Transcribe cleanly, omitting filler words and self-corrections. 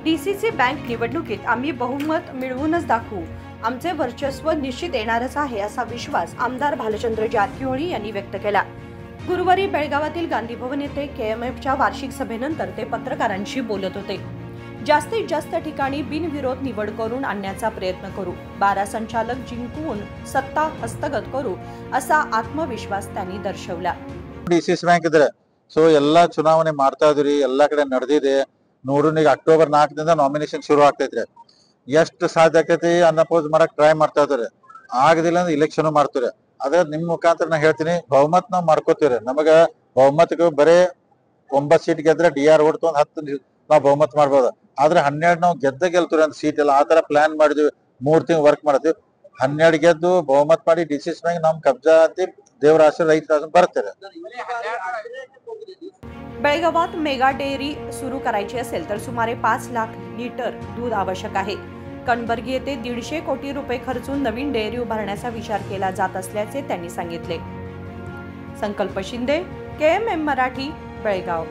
DCC bank निवडणुकीत आम्ही बहुमत मिळवूनच दाखवू, आमचे वर्चस्व निश्चित येणारच आहे असा विश्वास आमदार भालचंद्र जारकिहोळी यांनी व्यक्त केला। गुरुवारी बेळगावातील गांधी भवन येथे केएमएफच्या वार्षिक सभेनंतर ते पत्रकारांशी बोलत होते। जास्तीत जास्त ठिकाणी बिनविरोध निवड करून आणण्याचा प्रयत्न करू, 12 संचालक जिंकून सत्ता हस्तगत करू असा आत्मविश्वास त्यांनी दर्शवला। डीसीसी ಬ್ಯಾಂಕ್ ಇದ್ರೆ ಸೋ ಎಲ್ಲಾ ಚುನಾವಣೆ ಮಾಡ್ತಾ ಇದ್ರಿ, ಎಲ್ಲಾ ಕಡೆ ನಡೆದಿದೆ ನೋಡ್ರಿ। ಈಗ ಅಕ್ಟೋಬರ್ 4 ರಿಂದ ನಾಮಿನೇಷನ್ ಶುರು ಆಗ್ತೈತ್ರಿ। ಎಷ್ಟು ಸಾಧ್ಯ ಆಕೈತಿ ಅನಪೋಸ್ ಮಾಡಕ್ ಟ್ರೈ ಮಾಡ್ತಾ ಇದಾರೆ, ಆಗದಿಲ್ಲ ಅಂದ್ರೆ ಇಲೆಕ್ಷನ್ ಮಾಡ್ತಾರೆ। ಅದೇ ನಿಮ್ ಮುಖಾಂತರ ನಾ ಹೇಳ್ತೀನಿ, ಬಹುಮತ ನಾವು ಮಾಡ್ಕೋತೀವಿ। ನಮಗ ಬಹುಮತಕ್ಕೆ ಬರೇ 9 ಸೀಟ್ ಗೆದ್ರೆ ಡಿಆರ್ ಓಡ್ತು 10 ನಾವು ಬಹುಮತ ಮಾಡ್ಬೋದು, ಆದ್ರೆ 12 ನಾವು ಗೆಲ್ತೀವಿ ಅಂತ ಸೀಟ್ ಎಲ್ಲ ಆತರ ಪ್ಲಾನ್ ಮಾಡಿದ್ವಿ। 3 ತಿಂಗಳು ವರ್ಕ್ ಮಾಡ್ತೀವಿ, 12 ಗೆದ್ದು ಬಹುಮತ ಮಾಡಿ ಡಿಸಿಸಿ ಬ್ಯಾಂಕ್ ನಮ್ ಕಬ್ಜಾ ಅಂತ देवर आशीर्वाद रहित ಬರ್ತಾರೆ। बेळगावात मेगा डेअरी सुरू करायची असेल तर सुमारे 5 लाख लिटर दूध आवश्यक आहे। कणबर्गी येथे 150 कोटी रुपये खर्चून नवीन डेअरी उभारण्याचा विचार केला जात असल्याचे त्यांनी सांगितले। संकल्प शिंदे, केएमएम मराठी, बेळगाव।